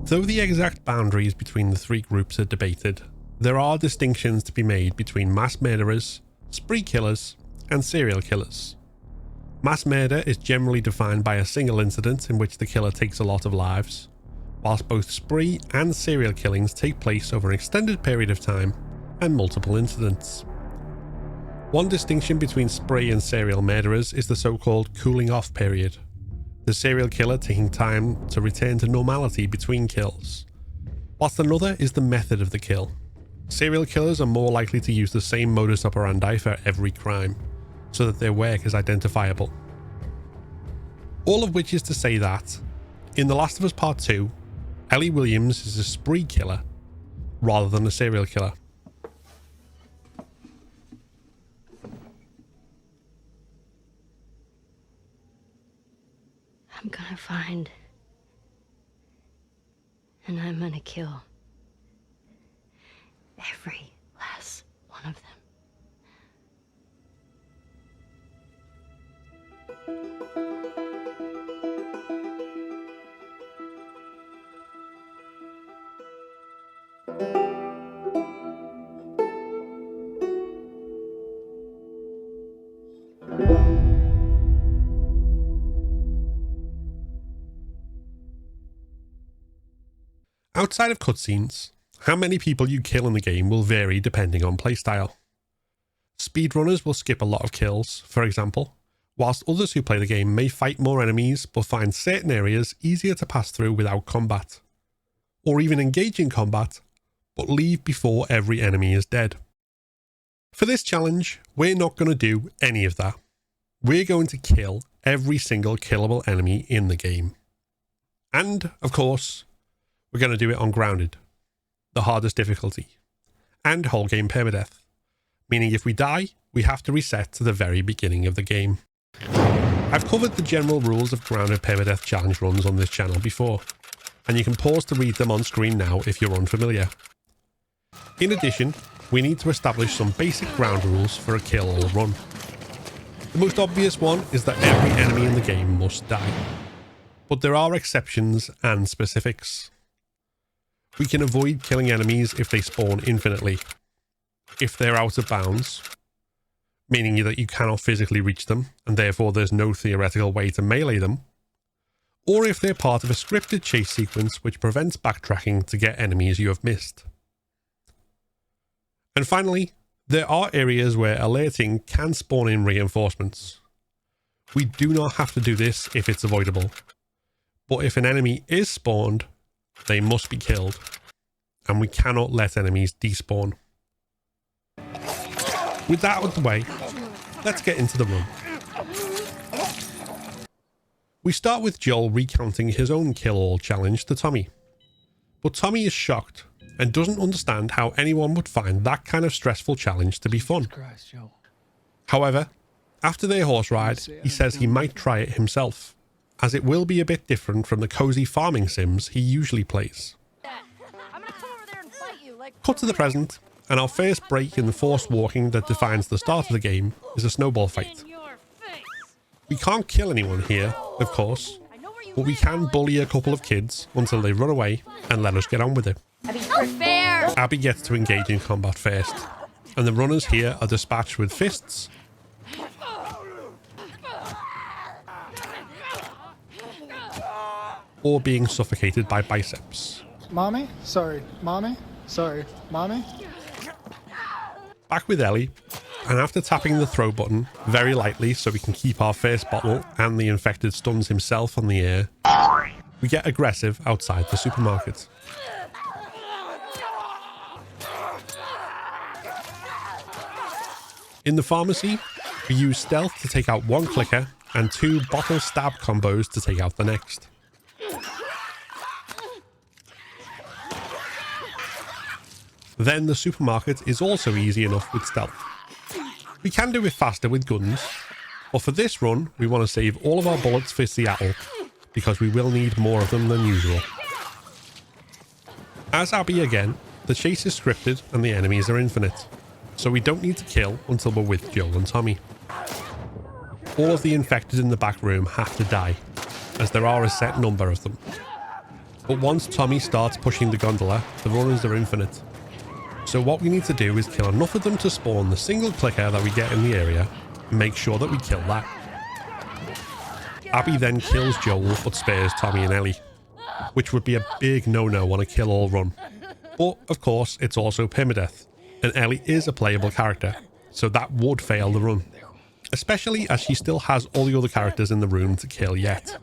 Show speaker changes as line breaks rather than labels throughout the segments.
Though the exact boundaries between the three groups are debated, there are distinctions to be made between mass murderers, spree killers, and serial killers. Mass murder is generally defined by a single incident in which the killer takes a lot of lives, whilst both spree and serial killings take place over an extended period of time and multiple incidents. One distinction between spree and serial murderers is the so-called cooling off period, the serial killer taking time to return to normality between kills, whilst another is the method of the kill. Serial killers are more likely to use the same modus operandi for every crime, so that their work is identifiable. All of which is to say that, in The Last of Us Part 2, Ellie Williams is a spree killer rather than a serial killer.
I'm gonna find, and I'm gonna kill every last one of them.
Outside of cutscenes, how many people you kill in the game will vary depending on playstyle. Speedrunners will skip a lot of kills, for example, whilst others who play the game may fight more enemies but find certain areas easier to pass through without combat, or even engage in combat but leave before every enemy is dead. For this challenge, we're not going to do any of that. We're going to kill every single killable enemy in the game. And, of course, we're going to do it on grounded, the hardest difficulty, and whole game permadeath, meaning if we die, we have to reset to the very beginning of the game. I've covered the general rules of grounded permadeath challenge runs on this channel before, and you can pause to read them on screen now if you're unfamiliar. In addition, we need to establish some basic ground rules for a kill or run. The most obvious one is that every enemy in the game must die, but there are exceptions and specifics. We can avoid killing enemies if they spawn infinitely, if they're out of bounds, meaning that you cannot physically reach them and therefore there's no theoretical way to melee them, or if they're part of a scripted chase sequence which prevents backtracking to get enemies you have missed. And finally, there are areas where alerting can spawn in reinforcements. We do not have to do this if it's avoidable, but if an enemy is spawned, they must be killed, and we cannot let enemies despawn. With that out of the way, let's get into the run. We start with Joel recounting his own kill-all challenge to Tommy, but Tommy is shocked and doesn't understand how anyone would find that kind of stressful challenge to be fun. However, after their horse ride, he says he might try it himself, as it will be a bit different from the cozy farming sims he usually plays. Cut to the present, and our first break in the forced walking that defines the start of the game is a snowball fight. We can't kill anyone here, of course, but we can bully a couple of kids until they run away and let us get on with it. Abby gets to engage in combat first, and the runners here are dispatched with fists, or being suffocated by biceps.
Mommy? Sorry. Mommy? Sorry. Mommy?
Back with Ellie, and after tapping the throw button very lightly so we can keep our first bottle and the infected stuns himself on the air, we get aggressive outside the supermarket. In the pharmacy, we use stealth to take out one clicker and 2 bottle stab combos to take out the next. Then the supermarket is also easy enough with stealth. We can do it faster with guns, but for this run we want to save all of our bullets for Seattle, because we will need more of them than usual. As Abby again, the chase is scripted and the enemies are infinite, so we don't need to kill until we're with Joel and Tommy. All of the infected in the back room have to die, as there are a set number of them. But once Tommy starts pushing the gondola, the runners are infinite. So what we need to do is kill enough of them to spawn the single clicker that we get in the area, and make sure that we kill that. Abby then kills Joel but spares Tommy and Ellie, which would be a big no-no on a kill-all run. But of course, it's also permadeath, and Ellie is a playable character, so that would fail the run, especially as she still has all the other characters in the room to kill yet.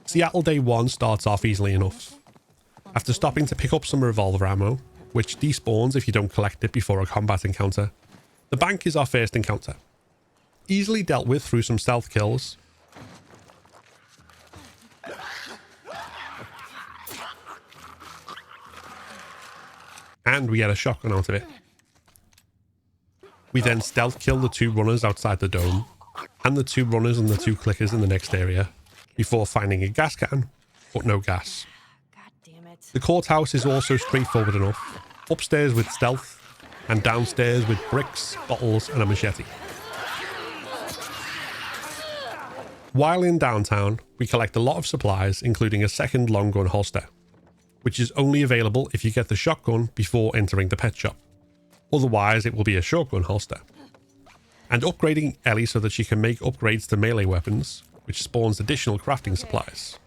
Seattle Day 1 starts off easily enough. After stopping to pick up some revolver ammo, which despawns if you don't collect it before a combat encounter, the bank is our first encounter. Easily dealt with through some stealth kills. And we get a shotgun out of it. We then stealth kill the 2 runners outside the dome, and the 2 runners and the 2 clickers in the next area, before finding a gas can, but no gas.
God damn it.
The courthouse is also straightforward enough. Upstairs with stealth, and downstairs with bricks, bottles, and a machete. While in downtown, we collect a lot of supplies, including a second long gun holster, which is only available if you get the shotgun before entering the pet shop. Otherwise, it will be a shotgun holster. And upgrading Ellie so that she can make upgrades to melee weapons, which spawns additional crafting supplies.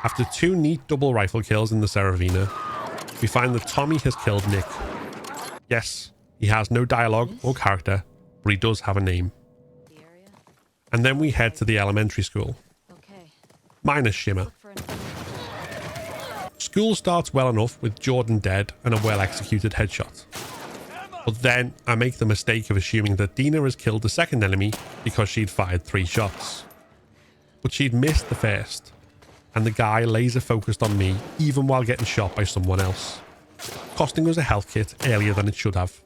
After 2 neat double rifle kills in the Saravina, we find that Tommy has killed Nick. Yes, he has no dialogue or character, but he does have a name. And then we head to the elementary school. Minus Shimmer. School starts well enough with Jordan dead and a well-executed headshot. But then I make the mistake of assuming that Dina has killed the second enemy because she'd fired 3 shots. But she'd missed the first, and the guy laser focused on me even while getting shot by someone else, costing us a health kit earlier than it should have.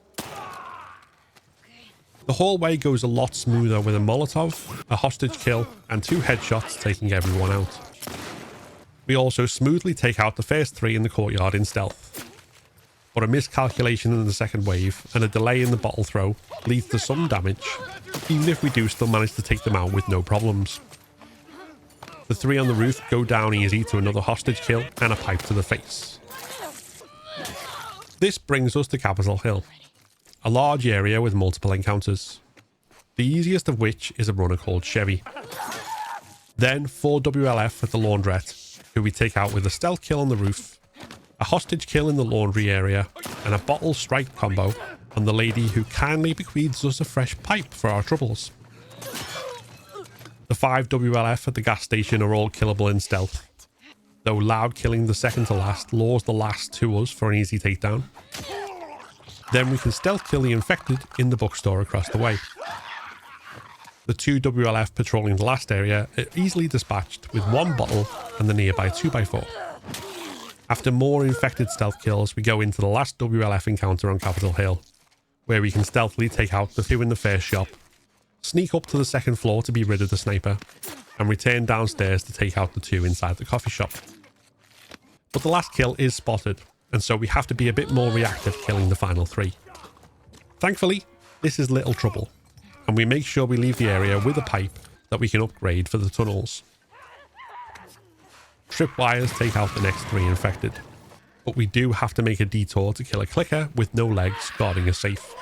The hallway goes a lot smoother with a Molotov, a hostage kill, and 2 headshots taking everyone out. We also smoothly take out the first 3 in the courtyard in stealth. But a miscalculation in the second wave and a delay in the bottle throw leads to some damage, even if we do still manage to take them out with no problems. The 3 on the roof go down easy to another hostage kill and a pipe to the face. This brings us to Capitol Hill, a large area with multiple encounters, the easiest of which is a runner called Chevy. Then 4 WLF at the laundrette, who we take out with a stealth kill on the roof, a hostage kill in the laundry area, and a bottle strike combo on the lady who kindly bequeaths us a fresh pipe for our troubles. The 5 WLF at the gas station are all killable in stealth, though loud killing the second to last lures the last to us for an easy takedown. Then we can stealth kill the infected in the bookstore across the way. The 2 WLF patrolling the last area are easily dispatched with 1 bottle and the nearby 2x4. After more infected stealth kills, we go into the last WLF encounter on Capitol Hill, where we can stealthily take out the 2 in the first shop, sneak up to the second floor to be rid of the sniper, and return downstairs to take out the 2 inside the coffee shop. But the last kill is spotted, and so we have to be a bit more reactive killing the final 3. Thankfully, this is little trouble, and we make sure we leave the area with a pipe that we can upgrade for the tunnels. Tripwires take out the next 3 infected, but we do have to make a detour to kill a clicker with no legs guarding a safe.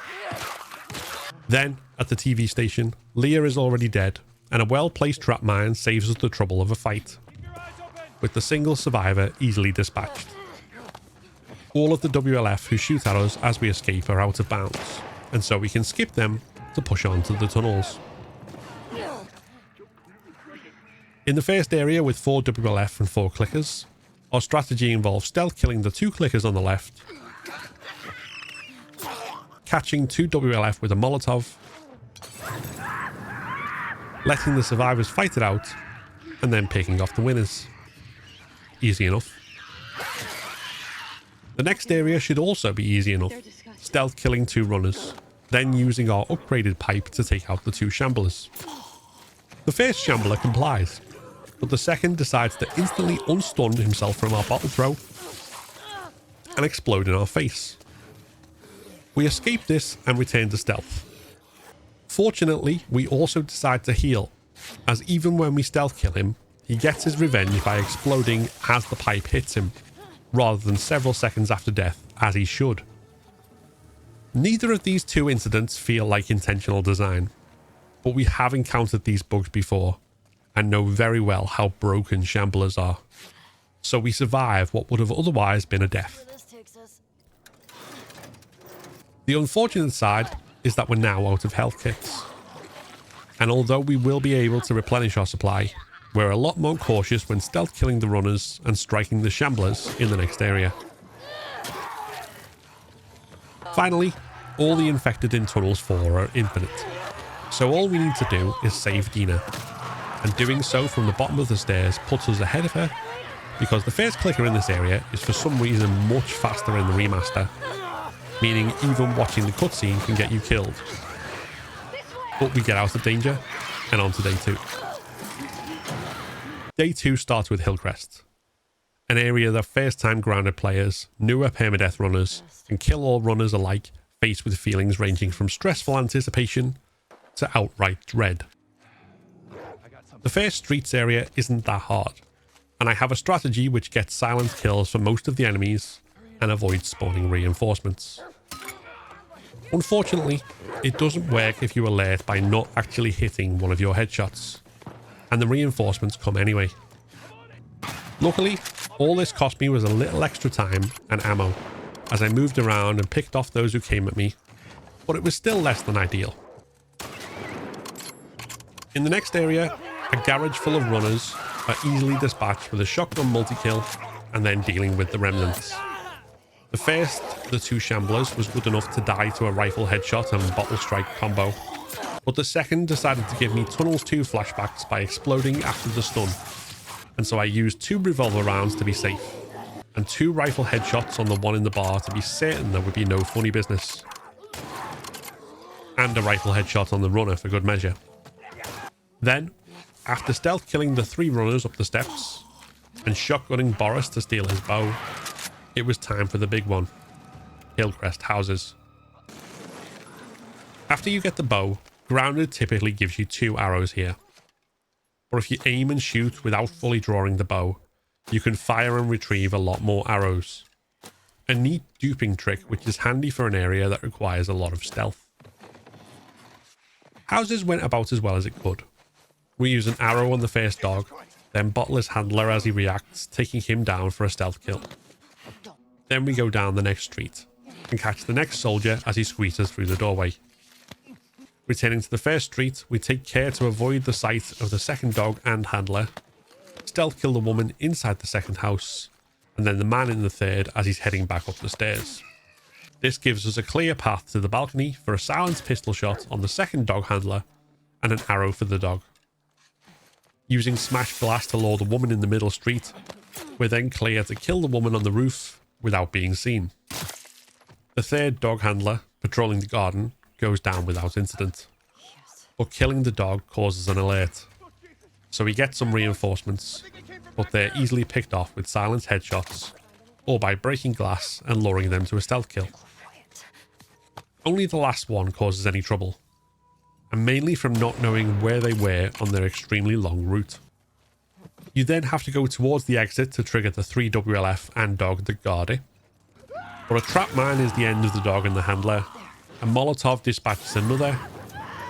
Then, at the TV station, Leah is already dead, and a well-placed trap mine saves us the trouble of a fight, with the single survivor easily dispatched. All of the WLF who shoot at us as we escape are out of bounds, and so we can skip them to push on to the tunnels. In the first area with 4 WLF and 4 clickers, our strategy involves stealth killing the 2 clickers on the left, catching 2 WLF with a Molotov, letting the survivors fight it out, and then picking off the winners. Easy enough. The next area should also be easy enough, stealth killing 2 runners, then using our upgraded pipe to take out the 2 shamblers. The first shambler complies, but the second decides to instantly unstun himself from our bottle throw and explode in our face. We escape this and return to stealth. Fortunately, we also decide to heal, as even when we stealth kill him, he gets his revenge by exploding as the pipe hits him, rather than several seconds after death, as he should. Neither of these two incidents feel like intentional design, but we have encountered these bugs before and know very well how broken shamblers are. So we survive what would have otherwise been a death. The unfortunate side is that we're now out of health kits. And although we will be able to replenish our supply, we're a lot more cautious when stealth killing the runners and striking the shamblers in the next area. Finally, all the infected in Tunnels 4 are infinite. So all we need to do is save Dina. And doing so from the bottom of the stairs puts us ahead of her, because the first clicker in this area is for some reason much faster in the remaster, meaning even watching the cutscene can get you killed. But we get out of danger and on to day 2. Day 2 starts with Hillcrest, an area that first-time grounded players, newer permadeath runners, and kill-all runners alike face with feelings ranging from stressful anticipation to outright dread. The first streets area isn't that hard, and I have a strategy which gets silent kills for most of the enemies and avoids spawning reinforcements. Unfortunately, it doesn't work if you alert by not actually hitting one of your headshots, and the reinforcements come anyway. Luckily, all this cost me was a little extra time and ammo, as I moved around and picked off those who came at me, but it was still less than ideal. In the next area, a garage full of runners are easily dispatched with a shotgun multi-kill and then dealing with the remnants. The first, the 2 shamblers, was good enough to die to a rifle headshot and bottle strike combo, but the second decided to give me Tunnels 2 flashbacks by exploding after the stun, and so I used 2 revolver rounds to be safe, and 2 rifle headshots on the one in the bar to be certain there would be no funny business, and a rifle headshot on the runner for good measure. Then, after stealth killing the 3 runners up the steps, and shotgunning Boris to steal his bow, it was time for the big one, Hillcrest houses. After you get the bow, grounded typically gives you 2 arrows here. But if you aim and shoot without fully drawing the bow, you can fire and retrieve a lot more arrows. A neat duping trick which is handy for an area that requires a lot of stealth. Houses went about as well as it could. We use an arrow on the first dog, then bottle his handler as he reacts, taking him down for a stealth kill. Then we go down the next street and catch the next soldier as he squeezes through the doorway. Returning to the first street, we take care to avoid the sight of the second dog and handler, stealth kill the woman inside the second house, and then the man in the third as he's heading back up the stairs. This gives us a clear path to the balcony for a silenced pistol shot on the second dog handler and an arrow for the dog. Using smashed glass to lure the woman in the middle street, we're then clear to kill the woman on the roof without being seen. The third dog handler, patrolling the garden, goes down without incident. But killing the dog causes an alert. So we get some reinforcements, but they're easily picked off with silenced headshots, or by breaking glass and luring them to a stealth kill. Only the last one causes any trouble, and mainly from not knowing where they were on their extremely long route. You then have to go towards the exit to trigger the 3 WLF and dog that guard it. But a trap mine is the end of the dog and the handler, a Molotov dispatches another,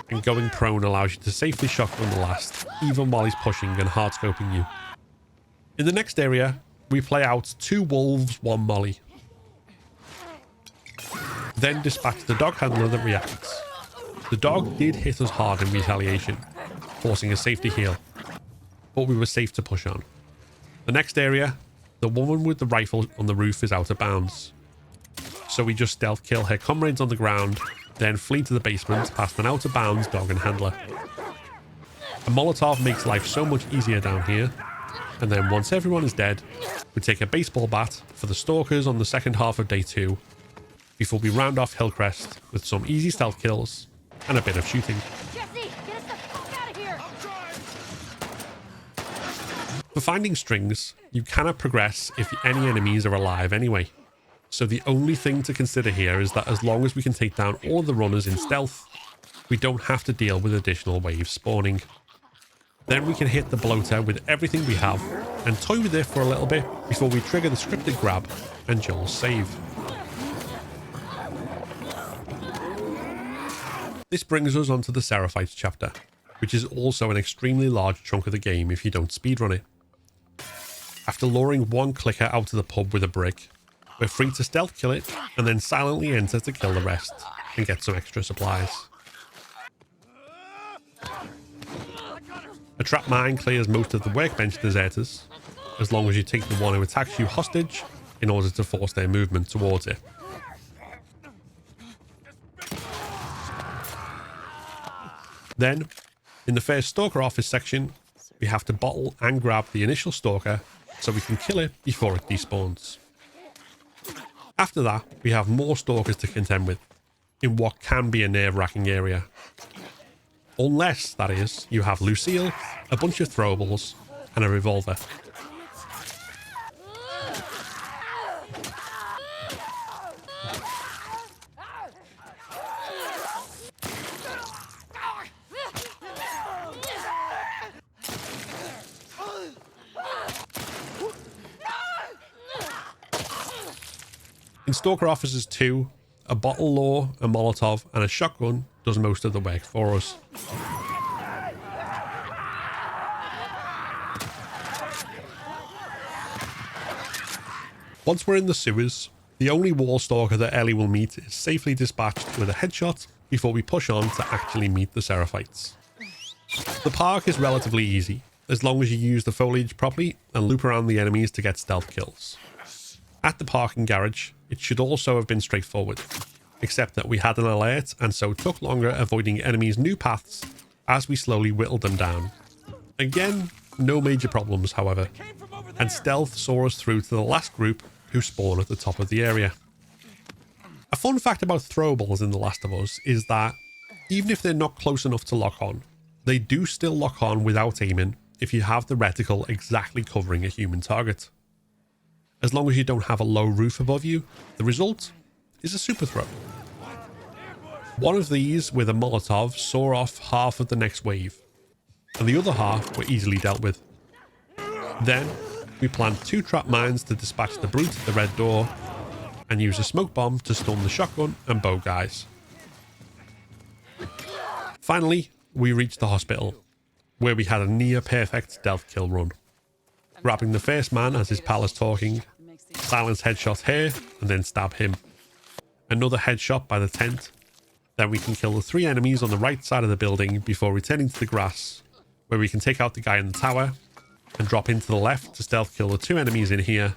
and going prone allows you to safely shotgun the last, even while he's pushing and hardscoping you. In the next area, we play out 2 wolves, 1 molly. Then dispatch the dog handler that reacts. The dog did hit us hard in retaliation, forcing a safety heal, but we were safe to push on. The next area, the woman with the rifle on the roof is out of bounds, so we just stealth kill her comrades on the ground, then flee to the basement past an out of bounds dog and handler. A Molotov makes life so much easier down here, and then once everyone is dead, we take a baseball bat for the stalkers on the second half of day 2, before we round off Hillcrest with some easy stealth kills and a bit of shooting.
Jesse, get us the fuck out of here!
For finding strings, you cannot progress if any enemies are alive anyway. So the only thing to consider here is that as long as we can take down all the runners in stealth, we don't have to deal with additional waves spawning. Then we can hit the bloater with everything we have and toy with it for a little bit before we trigger the scripted grab and Joel's save. This brings us onto the Seraphites chapter, which is also an extremely large chunk of the game if you don't speedrun it. After luring one clicker out to the pub with a brick, we're free to stealth kill it and then silently enter to kill the rest and get some extra supplies. A trap mine clears most of the workbench deserters, as long as you take the one who attacks you hostage in order to force their movement towards it. Then, in the first stalker office section, we have to bottle and grab the initial stalker so we can kill it before it despawns. After that, we have more stalkers to contend with, in what can be a nerve-wracking area. Unless, that is, you have Lucille, a bunch of throwables, and a revolver. In Stalker Officers 2, a bottle law, a Molotov, and a shotgun does most of the work for us. Once we're in the sewers, the only wall stalker that Ellie will meet is safely dispatched with a headshot before we push on to actually meet the Seraphites. The park is relatively easy, as long as you use the foliage properly and loop around the enemies to get stealth kills. At the parking garage, it should also have been straightforward, except that we had an alert and so took longer avoiding enemies' new paths as we slowly whittled them down. Again, no major problems, however, and stealth saw us through to the last group who spawn at the top of the area. A fun fact about throwables in The Last of Us is that even if they're not close enough to lock on, they do still lock on without aiming if you have the reticle exactly covering a human target. As long as you don't have a low roof above you, the result is a super throw. One of these with a Molotov saw off half of the next wave, and the other half were easily dealt with. Then, we plant 2 trap mines to dispatch the brute at the red door, and use a smoke bomb to stun the shotgun and bow guys. Finally, we reached the hospital, where we had a near-perfect stealth kill run. Grabbing the first man as his pal is talking, silence headshot here, and then stab him. Another headshot by the tent. Then we can kill the 3 enemies on the right side of the building before returning to the grass, where we can take out the guy in the tower, and drop into the left to stealth kill the 2 enemies in here,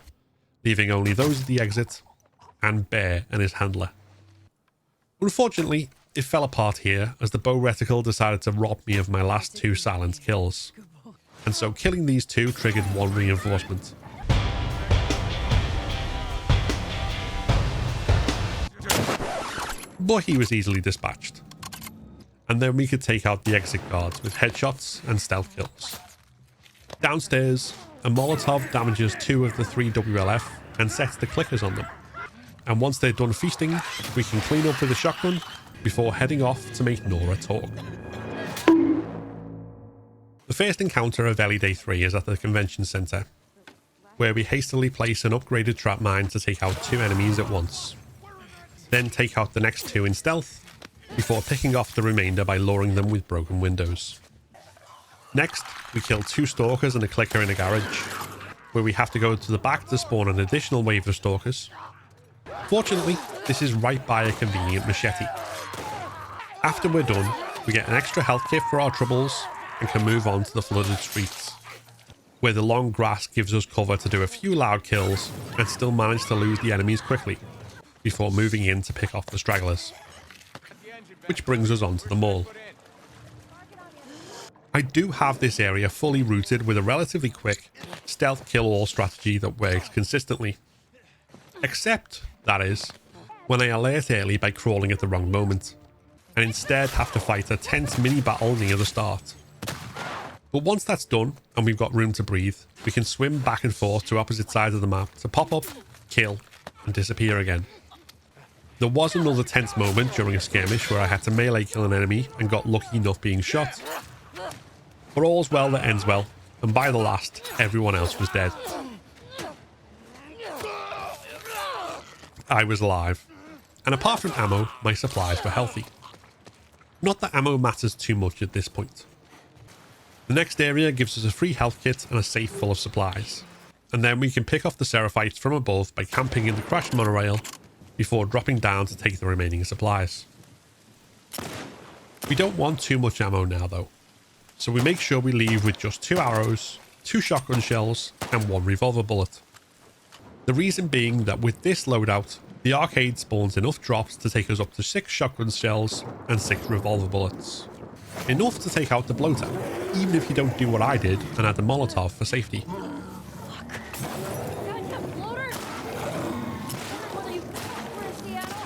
leaving only those at the exit, and Bear and his handler. Unfortunately, it fell apart here as the bow reticle decided to rob me of my last 2 silence kills. And so killing these 2 triggered 1 reinforcement. But he was easily dispatched. And then we could take out the exit guards with headshots and stealth kills. Downstairs, a Molotov damages 2 of the 3 WLF and sets the clickers on them. And once they're done feasting, we can clean up with a shotgun before heading off to make Nora talk. The first encounter of Ellie Day 3 is at the convention centre, where we hastily place an upgraded trap mine to take out 2 enemies at once. Then take out the next 2 in stealth, before picking off the remainder by luring them with broken windows. Next, we kill 2 stalkers and a clicker in a garage, where we have to go to the back to spawn an additional wave of stalkers. Fortunately, this is right by a convenient machete. After we're done, we get an extra health kit for our troubles, and can move on to the flooded streets, where the long grass gives us cover to do a few loud kills and still manage to lose the enemies quickly, before moving in to pick off the stragglers. Which brings us on to the mall. I do have this area fully routed with a relatively quick stealth kill all strategy that works consistently. Except, that is, when I alert Ellie by crawling at the wrong moment, and instead have to fight a tense mini battle near the start. But once that's done, and we've got room to breathe, we can swim back and forth to opposite sides of the map to pop up, kill, and disappear again. There was another tense moment during a skirmish where I had to melee kill an enemy and got lucky enough being shot. But all's well that ends well, and by the last, everyone else was dead. I was alive, and apart from ammo, my supplies were healthy. Not that ammo matters too much at this point. The next area gives us a free health kit and a safe full of supplies, and then we can pick off the Seraphites from above by camping in the crashed monorail before dropping down to take the remaining supplies. We don't want too much ammo now though, so we make sure we leave with just 2 arrows, 2 shotgun shells, and 1 revolver bullet. The reason being that with this loadout, the arcade spawns enough drops to take us up to 6 shotgun shells and 6 revolver bullets. Enough to take out the bloater, even if you don't do what I did and add the Molotov for safety.
Goddamn floater! Whether you for in Seattle?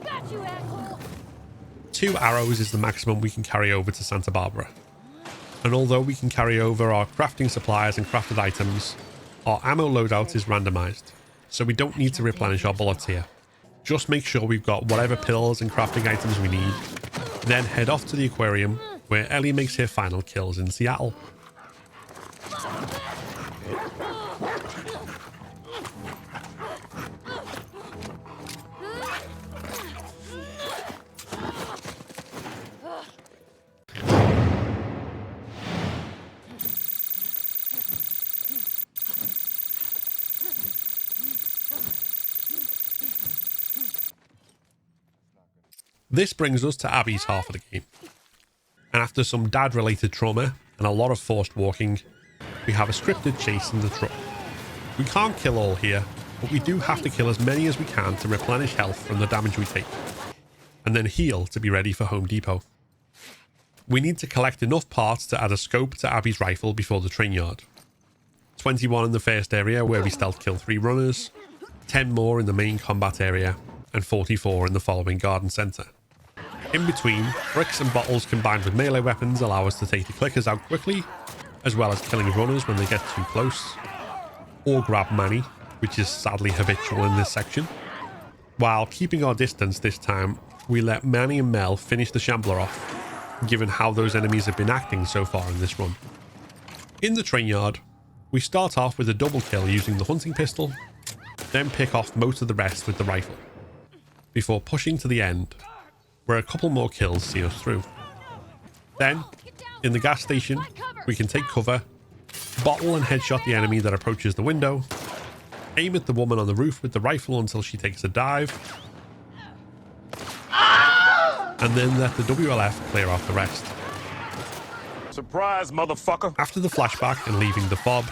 Got you, asshole!
2 arrows is the maximum we can carry over to Santa Barbara. And although we can carry over our crafting supplies and crafted items, our ammo loadout is randomized, so we don't need to replenish our bullets here. Just make sure we've got whatever pills and crafting items we need, then head off to the aquarium where Ellie makes her final kills in Seattle. This brings us to Abby's half of the game. And after some dad-related trauma and a lot of forced walking, we have a scripted chase in the truck. We can't kill all here, but we do have to kill as many as we can to replenish health from the damage we take, and then heal to be ready for Home Depot. We need to collect enough parts to add a scope to Abby's rifle before the train yard. 21 in the first area where we stealth kill 3 runners, 10 more in the main combat area, and 44 in the following garden centre. In between, bricks and bottles combined with melee weapons allow us to take the clickers out quickly, as well as killing runners when they get too close, or grab Manny, which is sadly habitual in this section. While keeping our distance this time, we let Manny and Mel finish the Shambler off, given how those enemies have been acting so far in this run. In the train yard, we start off with a double kill using the hunting pistol, then pick off most of the rest with the rifle, before pushing to the end, where a couple more kills see us through. Then, in the gas station, we can take cover, bottle and headshot the enemy that approaches the window, aim at the woman on the roof with the rifle until she takes a dive, and then let the WLF clear off the rest.
Surprise, motherfucker!
After the flashback and leaving the fob,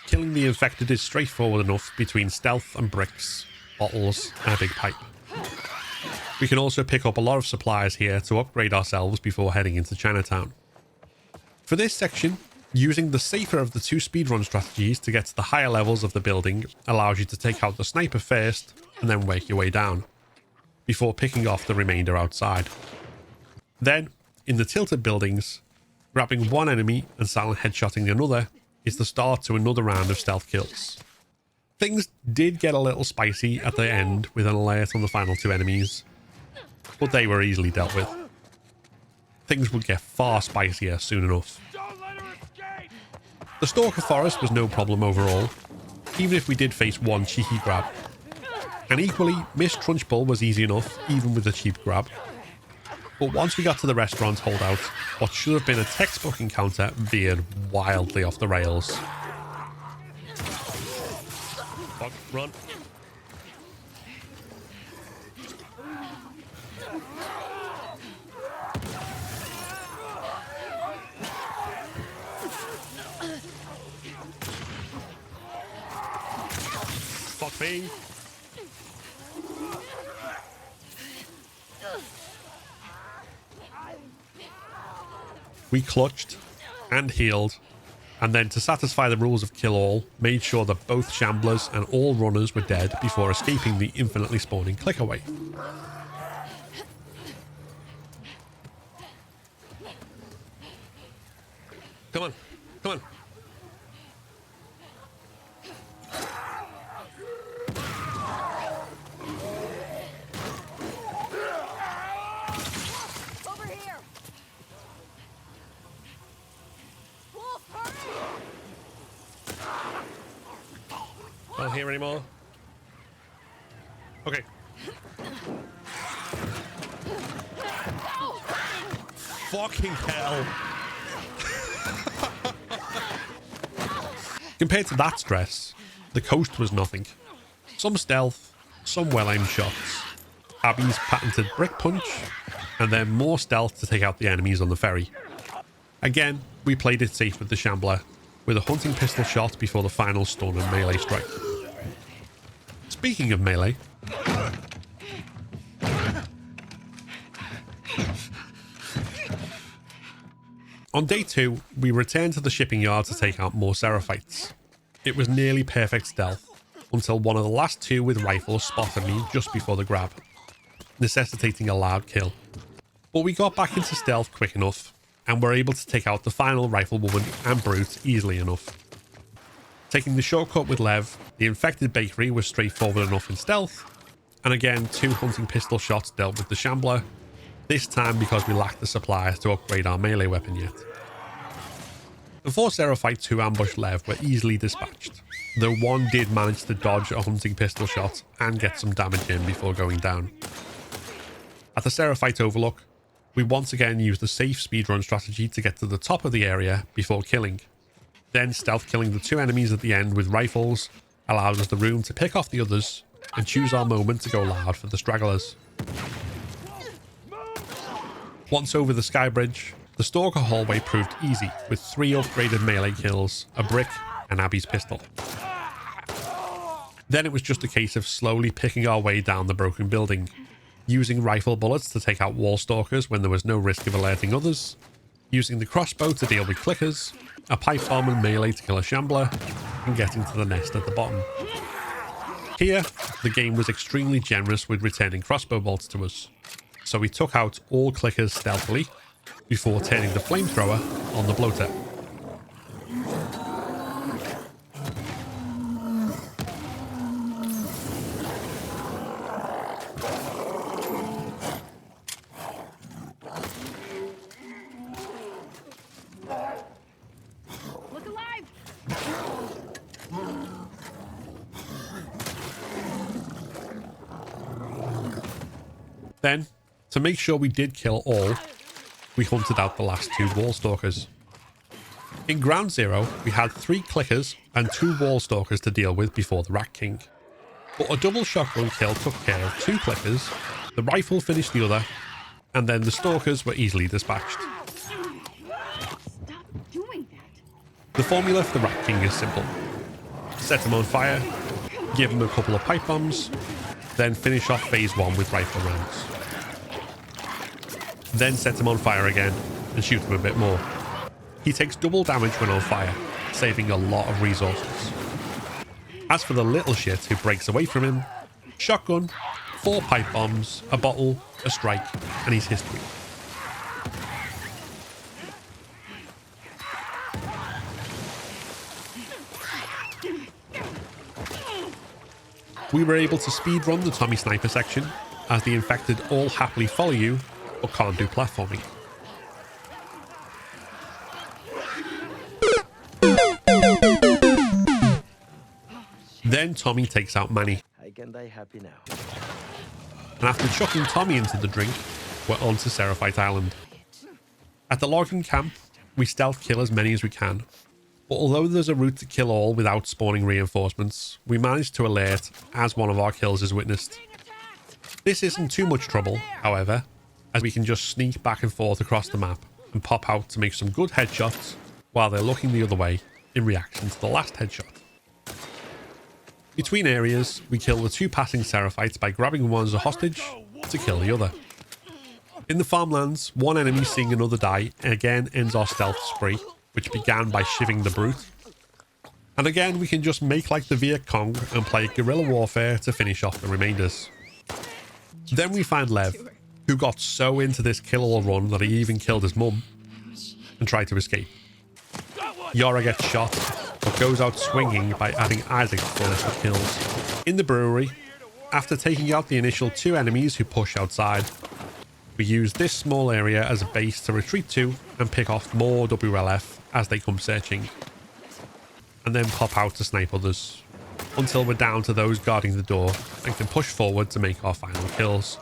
killing the infected is straightforward enough between stealth and bricks, bottles, and a big pipe. We can also pick up a lot of supplies here to upgrade ourselves before heading into Chinatown. For this section, using the safer of the 2 speedrun strategies to get to the higher levels of the building allows you to take out the sniper first and then work your way down, before picking off the remainder outside. Then, in the tilted buildings, grabbing one enemy and silent headshotting another is the start to another round of stealth kills. Things did get a little spicy at the end with an alert on the final 2 enemies, but they were easily dealt with. Things would get far spicier soon enough. The Stalker Forest was no problem overall, even if we did face one cheeky grab. And equally, Miss Trunchbull was easy enough, even with a cheap grab. But once we got to the restaurant holdout, what should have been a textbook encounter veered wildly off the rails. Fuck, run. Fuck me. We clutched and healed, and then to satisfy the rules of kill all, made sure that both shamblers and all runners were dead before escaping the infinitely spawning clickaway. Come on. Come on.
Over here. Wolf, hurry!
Can't hear anymore. Okay. Fucking hell. Compared to that stress, the coast was nothing. Some stealth, some well-aimed shots, Abby's patented brick punch, and then more stealth to take out the enemies on the ferry. Again, we played it safe with the Shambler, with a hunting pistol shot before the final stun and melee strike. Speaking of melee, on day 2, we returned to the shipping yard to take out more Seraphites. It was nearly perfect stealth, until one of the last 2 with rifles spotted me just before the grab, necessitating a loud kill. But we got back into stealth quick enough, and were able to take out the final riflewoman and brute easily enough. Taking the shortcut with Lev, the infected bakery was straightforward enough in stealth, and again 2 hunting pistol shots dealt with the Shambler, this time because we lacked the supplies to upgrade our melee weapon yet. The 4 Seraphites who ambushed Lev were easily dispatched, though one did manage to dodge a hunting pistol shot and get some damage in before going down. At the Seraphite Overlook, we once again used the safe speedrun strategy to get to the top of the area before killing. Then stealth killing the 2 enemies at the end with rifles allowed us the room to pick off the others and choose our moment to go loud for the stragglers. Once over the sky bridge, the Stalker hallway proved easy with 3 upgraded melee kills, a brick and Abby's pistol. Then it was just a case of slowly picking our way down the broken building, using rifle bullets to take out wall stalkers when there was no risk of alerting others, using the crossbow to deal with clickers, a pipe bomb and melee to kill a Shambler, and getting to the nest at the bottom. Here, the game was extremely generous with returning crossbow bolts to us, so we took out all clickers stealthily before turning the flamethrower on the bloater.
Look alive!
Then, to make sure we did kill all, we hunted out the last 2 wall stalkers. In Ground Zero, we had 3 clickers and 2 wall stalkers to deal with before the Rat King. But a double shotgun kill took care of 2 clickers, the rifle finished the other, and then the stalkers were easily dispatched.
Stop doing that!
The formula for the Rat King is simple. Set him on fire, give him a couple of pipe bombs, then finish off phase 1 with rifle rounds. Then set him on fire again and shoot him a bit more. He takes double damage when on fire, saving a lot of resources. As for the little shit who breaks away from him, shotgun, 4 pipe bombs, a bottle, a strike, and he's history. We were able to speedrun the Tommy Sniper section, as the infected all happily follow you, but can't do platforming. Then Tommy takes out Manny,
I can die happy now.
and after chucking Tommy into the drink, we're on to Seraphite Island. At the logging camp, we stealth kill as many as we can, but although there's a route to kill all without spawning reinforcements, we manage to alert as one of our kills is witnessed. This isn't too much trouble, however, as we can just sneak back and forth across the map and pop out to make some good headshots while they're looking the other way in reaction to the last headshot. Between areas, we kill the 2 passing Seraphites by grabbing one as a hostage to kill the other. In the farmlands, one enemy seeing another die again ends our stealth spree, which began by shivving the brute. And again, we can just make like the Viet Cong and play guerrilla warfare to finish off the remainders. Then we find Lev, who got so into this kill-all run that he even killed his mum and tried to escape. Yara gets shot, but goes out swinging by adding Isaac for extra kills. In the brewery, after taking out the initial 2 enemies who push outside, we use this small area as a base to retreat to and pick off more WLF as they come searching, and then pop out to snipe others, until we're down to those guarding the door and can push forward to make our final kills.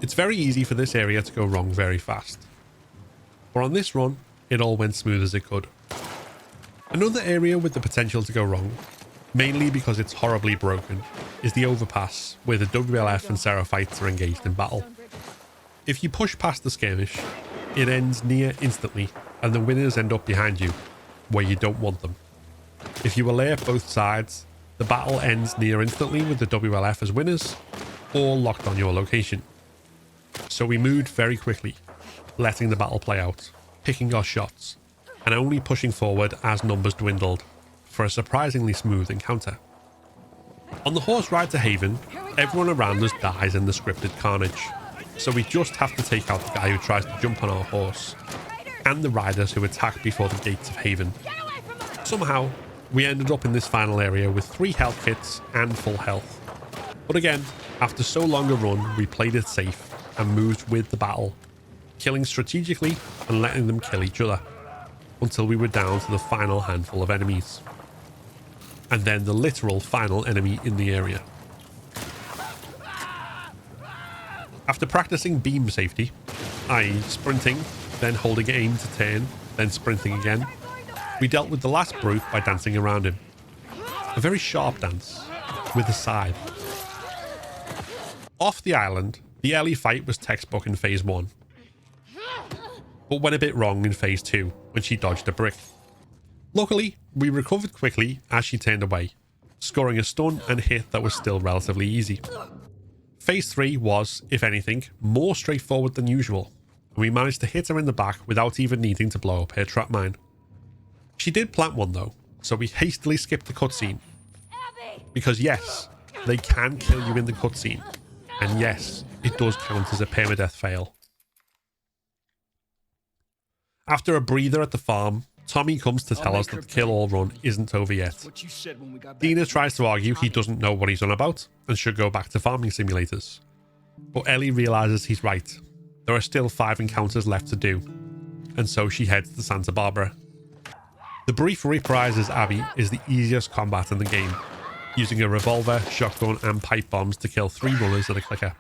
It's very easy for this area to go wrong very fast, but on this run, it all went smooth as it could. Another area with the potential to go wrong, mainly because it's horribly broken, is the overpass where the WLF and Seraphites are engaged in battle. If you push past the skirmish, it ends near instantly and the winners end up behind you, where you don't want them. If you alert both sides, the battle ends near instantly with the WLF as winners, or locked on your location. So we moved very quickly, letting the battle play out, picking our shots, and only pushing forward as numbers dwindled, for a surprisingly smooth encounter. On the horse ride to Haven, everyone around us dies in the scripted carnage, so we just have to take out the guy who tries to jump on our horse, and the riders who attack before the gates of Haven. Somehow, we ended up in this final area with 3 health kits and full health. But again, after so long a run, we played it safe and moved with the battle, killing strategically and letting them kill each other, until we were down to the final handful of enemies. And then the literal final enemy in the area. After practicing beam safety, i.e. sprinting, then holding aim to turn, then sprinting again, we dealt with the last brute by dancing around him. A very sharp dance, with a scythe. Off the island, the Ellie fight was textbook in phase 1, but went a bit wrong in phase 2 when she dodged a brick. Luckily, we recovered quickly as she turned away, scoring a stun and hit that was still relatively easy. Phase 3 was, if anything, more straightforward than usual, and we managed to hit her in the back without even needing to blow up her trap mine. She did plant one though, so we hastily skipped the cutscene. Because yes, they can kill you in the cutscene, and yes, it does count as a permadeath fail. After a breather at the farm, Tommy comes to tell us that the kill-all run isn't over yet. Dina tries to argue he doesn't know what he's on about and should go back to farming simulators. But Ellie realizes he's right. There are still 5 encounters left to do, and so she heads to Santa Barbara. The brief reprise as Abby is the easiest combat in the game, using a revolver, shotgun and pipe bombs to kill 3 runners at a clicker.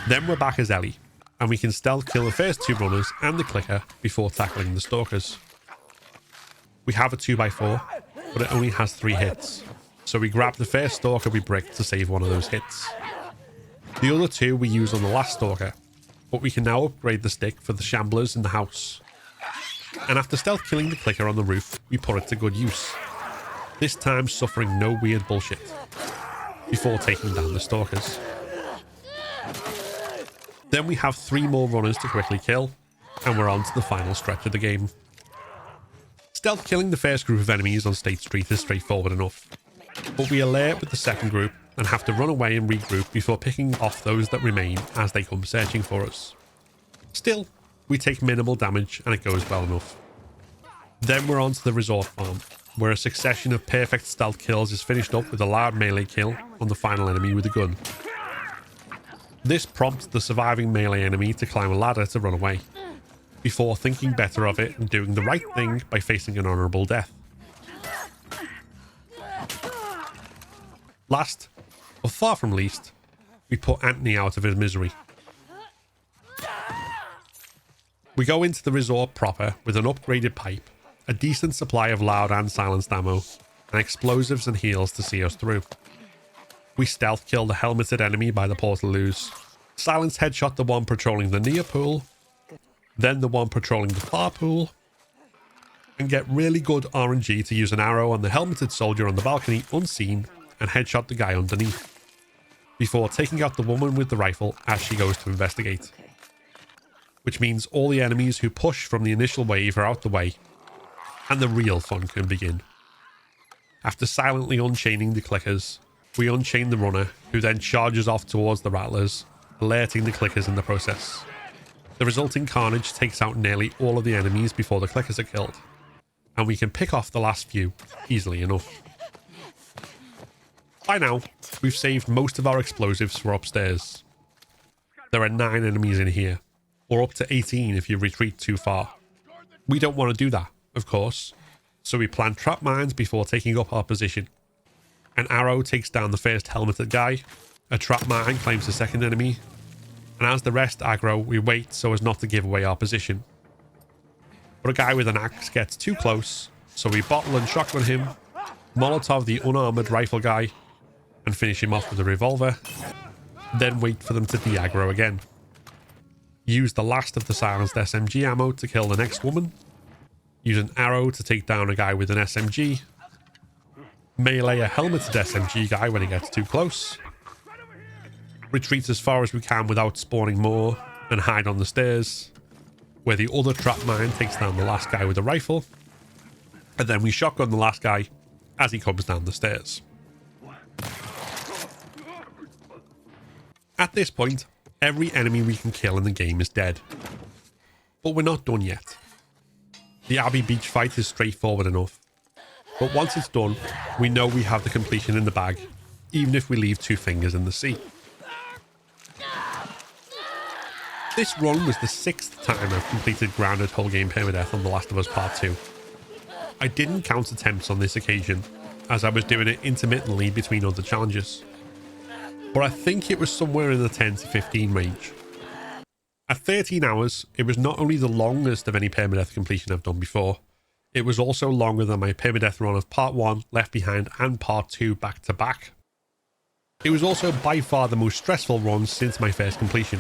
Then we're back as Ellie, and we can stealth kill the first 2 runners and the clicker before tackling the stalkers. We have a 2x4, but it only has 3 hits, so we grab the first stalker we brick to save one of those hits. The other 2 we use on the last stalker, but we can now upgrade the stick for the shamblers in the house. And after stealth killing the clicker on the roof, we put it to good use, this time suffering no weird bullshit, before taking down the stalkers. Then we have 3 more runners to quickly kill, and we're on to the final stretch of the game. Stealth killing the first group of enemies on State Street is straightforward enough, but we alert with the second group and have to run away and regroup before picking off those that remain as they come searching for us. Still, we take minimal damage and it goes well enough. Then we're on to the resort farm, where a succession of perfect stealth kills is finished up with a loud melee kill on the final enemy with a gun. This prompts the surviving melee enemy to climb a ladder to run away, before thinking better of it and doing the right thing by facing an honourable death. Last, but far from least, we put Anthony out of his misery. We go into the resort proper with an upgraded pipe, a decent supply of loud and silenced ammo, and explosives and heals to see us through. We stealth kill the helmeted enemy by the portaloos, silence headshot the one patrolling the near pool, then the one patrolling the far pool, and get really good RNG to use an arrow on the helmeted soldier on the balcony unseen and headshot the guy underneath, before taking out the woman with the rifle as she goes to investigate. Which means all the enemies who push from the initial wave are out the way, and the real fun can begin. After silently unchaining the clickers, we unchain the runner, who then charges off towards the rattlers, alerting the clickers in the process. The resulting carnage takes out nearly all of the enemies before the clickers are killed, and we can pick off the last few easily enough. By now, we've saved most of our explosives for upstairs. There are 9 enemies in here, or up to 18 if you retreat too far. We don't want to do that, of course, so we plant trap mines before taking up our position. An arrow takes down the first helmeted guy, a trap mine claims the second enemy, and as the rest aggro, we wait so as not to give away our position. But a guy with an axe gets too close, so we bottle and shotgun him, Molotov the unarmored rifle guy, and finish him off with a revolver, then wait for them to de-aggro again. Use the last of the silenced SMG ammo to kill the next woman, use an arrow to take down a guy with an SMG, melee a helmeted SMG guy when he gets too close, retreat as far as we can without spawning more, and hide on the stairs, where the other trap mine takes down the last guy with a rifle, and then we shotgun the last guy as he comes down the stairs. At this point, every enemy we can kill in the game is dead. But we're not done yet. The Abbey Beach fight is straightforward enough, but once it's done, we know we have the completion in the bag, even if we leave 2 fingers in the sea. This run was the 6th time I've completed grounded whole game permadeath on The Last of Us Part 2. I didn't count attempts on this occasion, as I was doing it intermittently between other challenges. But I think it was somewhere in the 10 to 15 range. At 13 hours, it was not only the longest of any permadeath completion I've done before, it was also longer than my permadeath run of Part 1, Left Behind and Part 2 back to back. It was also by far the most stressful run since my first completion.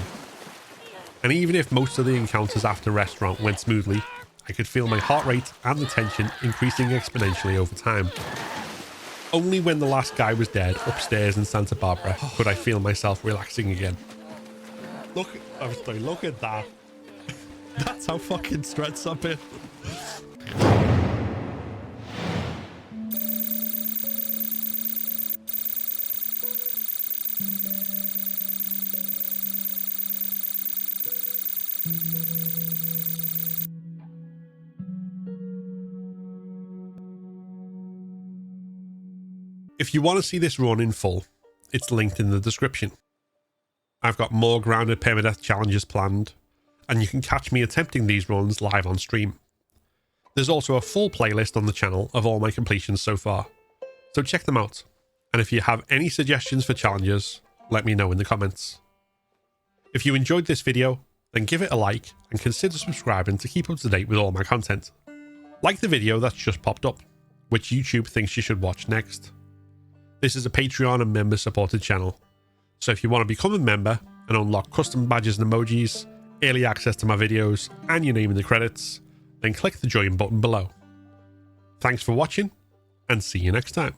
And even if most of the encounters after Restaurant went smoothly, I could feel my heart rate and the tension increasing exponentially over time. Only when the last guy was dead upstairs in Santa Barbara could I feel myself relaxing again. Look at that. That's how fucking stressed I've been. If you want to see this run in full, it's linked in the description. I've got more grounded permadeath challenges planned, and you can catch me attempting these runs live on stream. There's also a full playlist on the channel of all my completions so far, so check them out. And if you have any suggestions for challenges, let me know in the comments. If you enjoyed this video, then give it a like and consider subscribing to keep up to date with all my content. Like the video that's just popped up, which YouTube thinks you should watch next. This is a Patreon and member supported channel, so if you want to become a member and unlock custom badges and emojis, early access to my videos, and your name in the credits, then click the join button below. Thanks for watching, and see you next time.